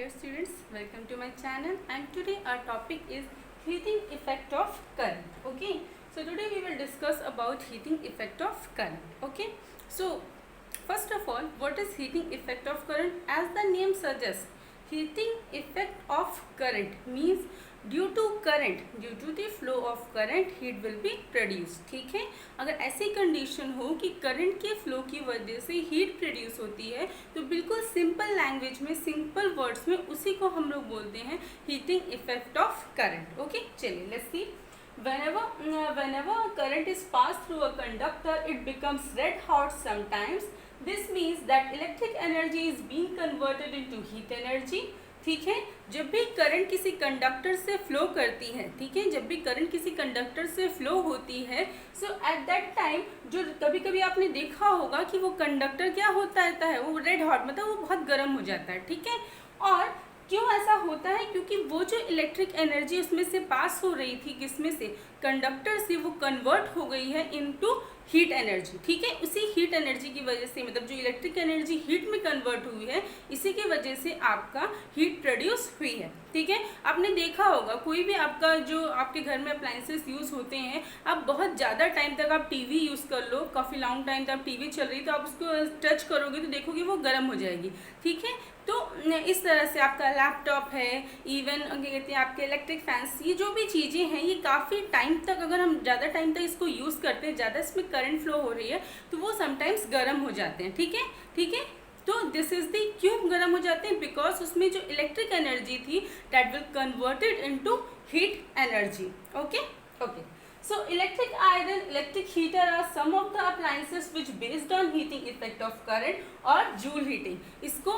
dear students, welcome to my channel, and today our topic is heating effect of current. Okay, so today we will discuss about heating effect of current. Okay, so first of all, what is heating effect of current? As the name suggests, heating effect of current means due to current, due to the flow of current heat will be produce. ठीक है, अगर ऐसी condition हो कि current के flow की वजह से हीट प्रोड्यूस होती है तो बिल्कुल सिंपल लैंग्वेज में, सिंपल वर्ड्स में उसी को हम लोग बोलते हैं heating effect of current. Okay, चलिए let's see. whenever current is passed through a conductor, it becomes red hot sometimes. This means that electric energy is being converted into heat energy. ठीक है, जब भी करंट किसी conductor से flow करती है, ठीक है, जब भी करंट किसी कंडक्टर से फ्लो होती है, सो एट दैट टाइम जो कभी कभी आपने देखा होगा कि वो कंडक्टर क्या होता रहता है, वो रेड हॉट, मतलब वो बहुत गर्म हो जाता है. ठीक है, और क्यों ऐसा होता है? क्योंकि वो जो इलेक्ट्रिक एनर्जी उसमें से पास हो रही थी, किसमें से, कंडक्टर से, वो कन्वर्ट हो गई है इनटू हीट एनर्जी. ठीक है, उसी हीट एनर्जी की वजह से, मतलब जो इलेक्ट्रिक एनर्जी हीट में कन्वर्ट हुई है, इसी की वजह से आपका हीट प्रोड्यूस हुई है. ठीक है, आपने देखा होगा कोई भी आपका जो आपके घर में अप्लाइंसेस यूज़ होते हैं, आप बहुत ज़्यादा टाइम तक आप टीवी यूज़ कर लो, काफ़ी लॉन्ग टाइम तक टीवी चल रही, तो आप उसको टच करोगे तो देखोगे वो गर्म हो जाएगी. ठीक है, तो इस तरह से आपका लैपटॉप है, इवन क्या कहते हैं आपके इलेक्ट्रिक फैंस, ये जो भी चीज़ें हैं, ये काफ़ी टाइम तक, अगर हम ज़्यादा टाइम तक इसको यूज़ करते हैं, ज़्यादा इसमें करंट फ्लो हो रही है, तो वो समटाइम्स गर्म हो जाते हैं. ठीक है, ठीक है, तो दिस इज द क्यों गर्म हो जाते हैं? बिकॉज उसमें जो इलेक्ट्रिक एनर्जी थी that will converted into heat energy. Okay, okay. So electric iron, electric heater are some of the appliances which based on heating effect of current और joule heating. इसको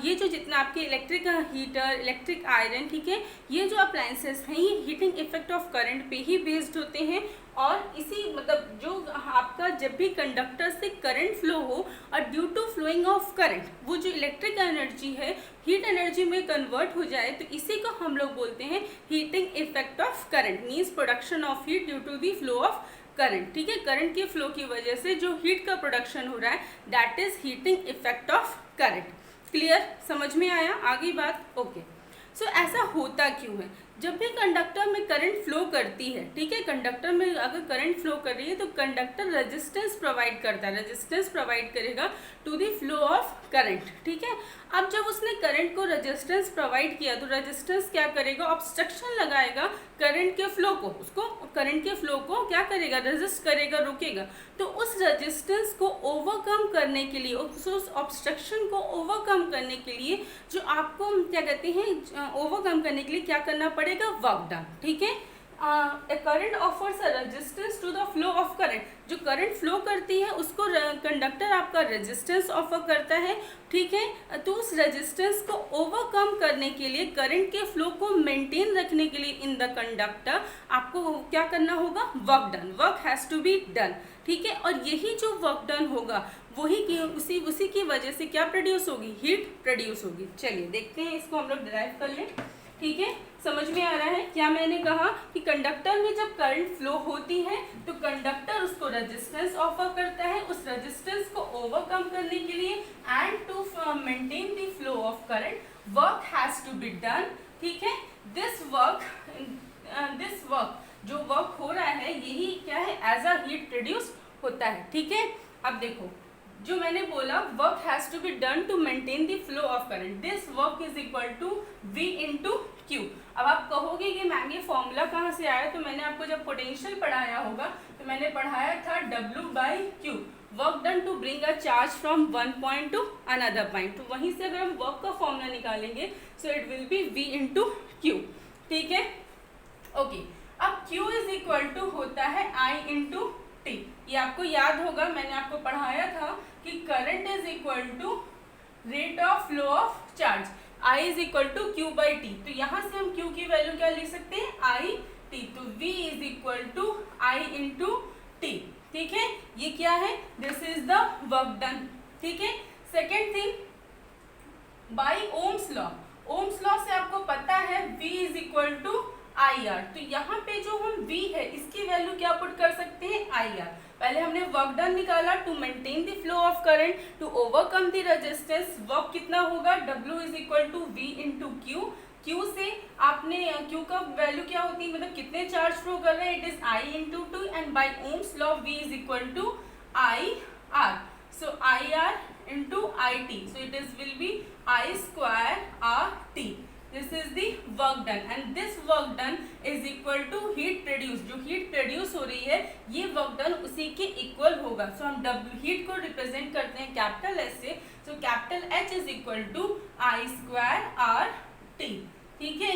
ये जो जितना आपके इलेक्ट्रिक हीटर, इलेक्ट्रिक आयरन, ठीक है, ये जो अप्लाइंसेस हैं ये हीटिंग इफेक्ट ऑफ करंट पे ही बेस्ड होते हैं. और इसी मतलब जो आपका जब भी कंडक्टर से करंट फ्लो हो और due to flowing of current वो जो इलेक्ट्रिक एनर्जी है हीट एनर्जी में कन्वर्ट हो जाए, तो इसी को हम लोग बोलते हैं heating effect of current. Means production of heat due to the flow of current. ठीक है, करंट के फ्लो की वजह से जो हीट का प्रोडक्शन हो रहा है that is heating effect of current. Clear, समझ में आया? आगे बात. ओके, सो ऐसा होता क्यों है? जब भी कंडक्टर में करंट फ्लो करती है, ठीक है, कंडक्टर में अगर करंट फ्लो कर रही है तो कंडक्टर रेजिस्टेंस प्रोवाइड करता है, रेजिस्टेंस प्रोवाइड करेगा to the flow of current. ठीक है, अब जब उसने करंट को रेजिस्टेंस प्रोवाइड किया तो रेजिस्टेंस क्या करेगा? ऑब्स्ट्रक्शन लगाएगा करंट के फ्लो को, उसको करंट के फ्लो को क्या करेगा? रेजिस्ट करेगा, रोकेगा. तो उस रेजिस्टेंस को ओवरकम करने के लिए, उस ऑब्स्ट्रक्शन को ओवरकम करने के लिए जो आपको क्या कहते हैं, ओवरकम करने के लिए क्या करना पड़ेगा? Work done. ठीक है, current offers a resistance to the flow of current. जो करंट फ्लो करती है उसको कंडक्टर आपका रेजिस्टेंस ऑफर करता है. ठीक है, तो उस रेजिस्टेंस को ओवरकम करने के लिए, करंट के फ्लो को मेंटेन रखने के लिए इन द कंडक्टर आपको क्या करना होगा? Work done. Work has to be done. ठीक है, और यही जो वर्क डन होगा वही उसी की वजह से क्या प्रोड्यूस होगी? हीट प्रोड्यूस होगी. चलिए देखते हैं, इसको हम लोग डिराइव कर लें. ठीक है, समझ में आ रहा है क्या मैंने कहा कि कंडक्टर में जब करंट फ्लो होती है तो कंडक्टर उसको रेजिस्टेंस ऑफर करता है. उस रेजिस्टेंस को ओवरकम करने के लिए and to maintain the flow of current work has to be done. ठीक है, दिस वर्क जो वर्क हो रहा है यही क्या है? एज अ हीट प्रोड्यूस होता है. ठीक है, अब देखो जो मैंने बोला work has to be done to maintain the flow of current. This work is equal to V into Q. अब आप कहोगे कि मैम ये फॉर्मूला कहाँ से आया? तो मैंने आपको जब पोटेंशियल पढ़ाया होगा तो मैंने पढ़ाया था W by Q, work done to bring a charge from one point to another point. तो वहीं से अगर हम वर्क का फॉर्मूला निकालेंगे so it will be V into Q. ठीक है, ओके. अब Q इज इक्वल टू होता है I इंटू टी. ये आपको याद होगा, मैंने आपको पढ़ाया था कि current is equal to rate of flow of charge. I is equal to Q by T. तो यहाँ से हम Q की वैल्यू क्या लिख सकते हैं? I T. तो V is equal to I into T. ठीक है, ये क्या है? This is the work done. ठीक है, second thing by Ohm's law. Ohm's law से आपको पता है V is equal to I R. तो यहाँ पे जो हम V है इसकी वैल्यू क्या पुट कर सकते हैं? I R. पहले हमने वर्क डन निकाला to maintain the flow of current, to overcome the resistance. Work कितना होगा, W is equal to V into Q. Q से आपने क्यू का वैल्यू क्या होती है, मतलब कितने चार्ज फ्लो कर रहे हैं, it is I into T, and by Ohm's law V is equal to IR। So IR into IT, so it is will be I square RT। This is the work done and this work done is equal to heat produced। जो heat produce हो रही है ये work done उसी के equal होगा। So हम heat को represent करते हैं कैपिटल S से, so capital H is equal to I square RT। ठीक है,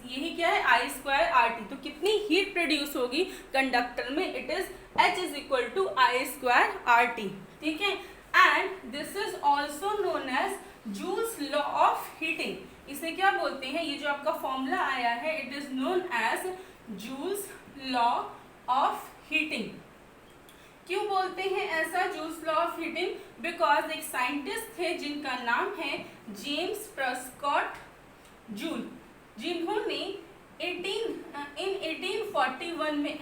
यही क्या है, I स्क्वायर RT। तो कितनी हीट प्रोड्यूस होगी कंडक्टर में, it is H is equal to I square RT। ठीक है, and this is also known as Joule's law of heating. इसे क्या बोलते हैं, ये जो आपका फॉर्मूला आया है it is known as Joule's law of heating. क्यों बोलते हैं ऐसा Joule's law of heating, because एक साइंटिस्ट थे जिनका नाम है जेम्स प्रेस्कॉट जूल, जिन्होंने 1841 में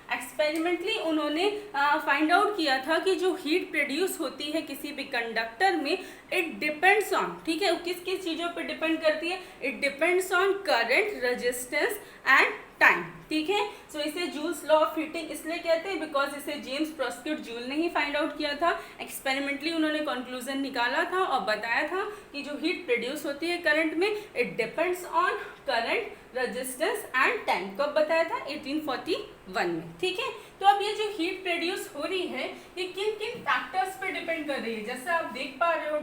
एक्सपेरिमेंटली उन्होंने फाइंड आउट किया था कि जो हीट प्रोड्यूस होती है किसी भी कंडक्टर में, इट डिपेंड्स ऑन, ठीक है, किस किस चीज़ों पे डिपेंड करती है, it depends on current, resistance and time. ठीक है, सो इसे जूल्स लॉ ऑफ हीटिंग इसलिए कहते हैं बिकॉज इसे जेम्स प्रेस्कॉट जूल ने ही फाइंड आउट किया था। एक्सपेरिमेंटली उन्होंने कंक्लूजन निकाला था और बताया था कि जो हीट प्रोड्यूस होती है करंट में, it depends on current, resistance and time. कब बताया था, 1841 में। ठीक है, तो अब ये जो हीट प्रोड्यूस हो रही है ये किन किन फैक्टर्स पे डिपेंड कर रही है, जैसे आप देख पा रहे हो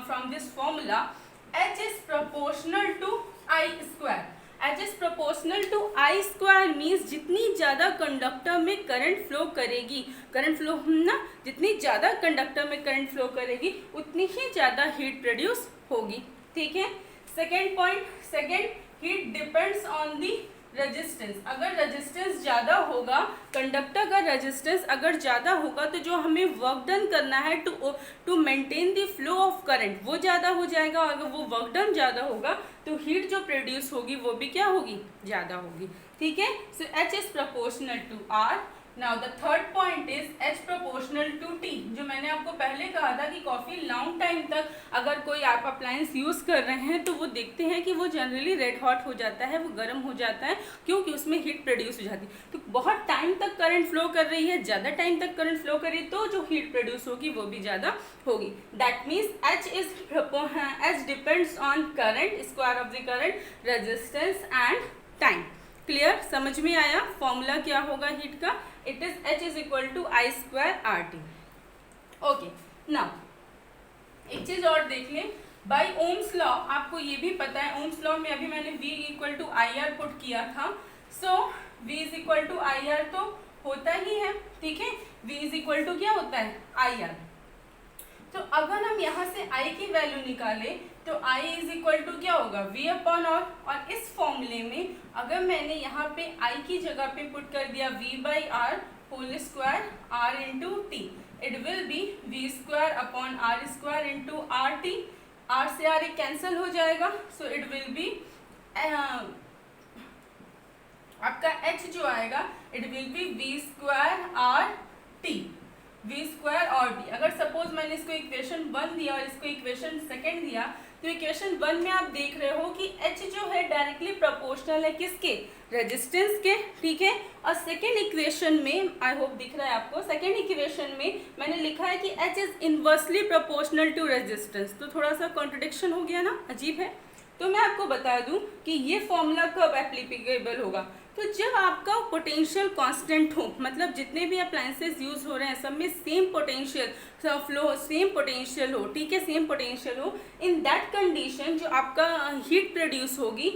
from this formula, H is proportional to I square. H is proportional to I square means जितनी ज़्यादा कंडक्टर में करंट फ्लो करेगी, करंट फ्लो ना, जितनी ज़्यादा कंडक्टर में करंट फ्लो करेगी उतनी ही ज़्यादा हीट प्रोड्यूस होगी। ठीक है, second point, heat depends on the resistance. अगर रेजिस्टेंस ज़्यादा होगा, कंडक्टर का रेजिस्टेंस अगर ज़्यादा होगा तो जो हमें वर्क डन करना है to maintain the flow of current वो ज़्यादा हो जाएगा। अगर वो वर्क डन ज़्यादा होगा तो हीट जो प्रोड्यूस होगी वो भी क्या होगी, ज़्यादा होगी। ठीक है, so H is proportional to R। Now the third point is H proportional to T। जो मैंने आपको पहले कहा था कि काफ़ी लॉन्ग टाइम तक अगर कोई आप अप्लायंस यूज़ कर रहे हैं तो वो देखते हैं कि वो जनरली रेड हॉट हो जाता है, वो गर्म हो जाता है, क्योंकि उसमें हीट प्रोड्यूस हो जाती है। तो बहुत टाइम तक करंट फ्लो कर रही है, ज़्यादा टाइम तक करंट फ्लो कर रही है तो जो हीट प्रोड्यूस होगी वो भी ज़्यादा होगी। That means H depends on current, square of the current, resistance and time. Clear, समझ में आया फॉर्मूला क्या होगा हीट का, it is H is equal to I square RT। Okay, now एक चीज और देख लें, बाय ओम्स लॉ आपको ये भी पता है, ओम्स लॉ में अभी मैंने V equal to IR put किया था, so V is equal to IR तो होता ही है। ठीक है, V इज इक्वल टू क्या होता है, IR। तो अगर हम यहाँ से I की वैल्यू निकालें तो I इज इक्वल टू क्या होगा, V अपॉन R। और इस फॉर्मूले में अगर मैंने यहाँ पे I की जगह पे पुट कर दिया V by R whole square R into T, it will be V square upon R square into RT। R से R एक कैंसिल हो जाएगा, सो इट विल बी आपका H जो आएगा it will be V square RT, V square और T. अगर suppose मैंने इसको इक्वेशन 1 दिया और इसको इक्वेशन 2 दिया तो इक्वेशन 1 में आप देख रहे हो कि H जो है डायरेक्टली प्रोपोर्शनल है किसके, रेजिस्टेंस के। ठीक है, और सेकेंड इक्वेशन में, आई होप दिख रहा है आपको, सेकेंड इक्वेशन में मैंने लिखा है कि H is inversely proportional to resistance. तो थोड़ा सा कॉन्ट्रडिक्शन हो गया ना, अजीब है। तो मैं आपको बता दूं कि ये फॉर्मूला कब एप्लीकेबल होगा, तो जब आपका पोटेंशियल कांस्टेंट हो, मतलब जितने भी अप्लायंसेस यूज हो रहे हैं सब में same potential flow, same potential हो। ठीक है, सेम पोटेंशियल हो, इन दैट कंडीशन जो आपका हीट प्रोड्यूस होगी,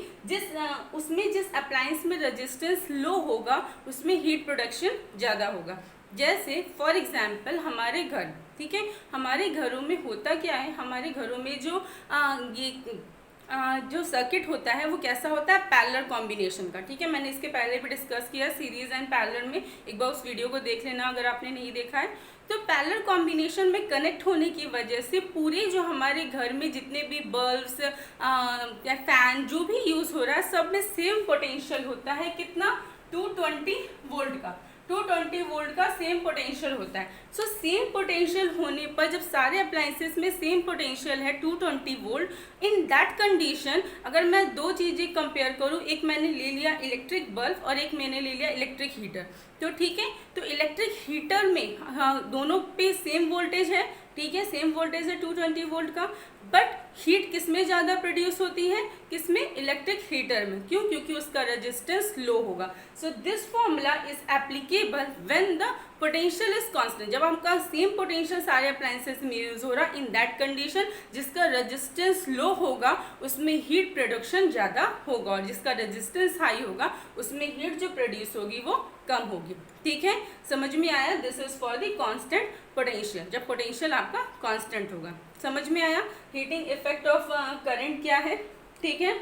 उसमें जिस अप्लायंस में रेजिस्टेंस लो होगा उसमें हीट प्रोडक्शन ज़्यादा होगा। जैसे फॉर एग्जांपल हमारे घर, ठीक है, हमारे घरों में होता क्या है, हमारे घरों में जो सर्किट होता है वो कैसा होता है, पैरेलल कॉम्बिनेशन का। ठीक है, मैंने इसके पहले भी डिस्कस किया सीरीज एंड पैरेलल में, एक बार उस वीडियो को देख लेना अगर आपने नहीं देखा है। तो पैरेलल कॉम्बिनेशन में कनेक्ट होने की वजह से पूरे जो हमारे घर में जितने भी बल्ब्स या फैन जो भी यूज़ हो रहा है सब में सेम पोटेंशियल होता है, कितना, 220 वोल्ट का। 220 वोल्ट का सेम पोटेंशियल होता है। सो सेम पोटेंशियल होने पर जब सारे अप्लायंसेस में सेम पोटेंशियल है 220 वोल्ट, इन दैट कंडीशन अगर मैं दो चीज़ें कंपेयर करूँ, एक मैंने ले लिया इलेक्ट्रिक बल्ब और एक मैंने ले लिया इलेक्ट्रिक हीटर, तो ठीक है, तो इलेक्ट्रिक हीटर में हाँ दोनों पे सेम वोल्टेज है, ठीक है, सेम वोल्टेज है 220 वोल्ट का, बट हीट किस में ज़्यादा प्रोड्यूस होती है, किस में, इलेक्ट्रिक हीटर में। क्यों? क्योंकि उसका रेजिस्टेंस लो होगा। So this formula is applicable when the potential is constant, जब आपका सेम पोटेंशियल सारे अप्लायंसेस में यूज हो रहा, इन दैट कंडीशन जिसका रेजिस्टेंस लो होगा उसमें हीट प्रोडक्शन ज़्यादा होगा, और जिसका रेजिस्टेंस हाई होगा उसमें हीट जो प्रोड्यूस होगी वो कम होगी। ठीक है, समझ में आया? This is for the constant potential, जब पोटेंशियल आपका कांस्टेंट होगा। समझ में आया? हीटिंग इफेक्ट ऑफ करंट क्या है? ठीक है,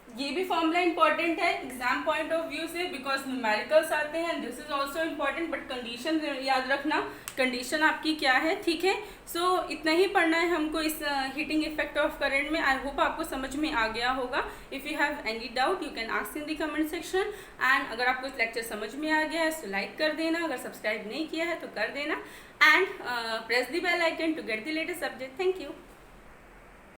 ये भी फॉर्मूला इंपॉर्टेंट है एग्जाम पॉइंट ऑफ व्यू से, बिकॉज न्यूमेरिकल्स आते हैं, this is also important, but condition याद रखना, कंडीशन आपकी क्या है। ठीक है, सो इतना ही पढ़ना है हमको इस हीटिंग इफेक्ट ऑफ करंट में। आई होप आपको समझ में आ गया होगा। If you have any doubt you can ask in the comment section. And अगर आपको इस लेक्चर समझ में आ गया है तो लाइक कर देना, अगर सब्सक्राइब नहीं किया है तो कर देना, and press the bell icon to get the latest update. Thank you.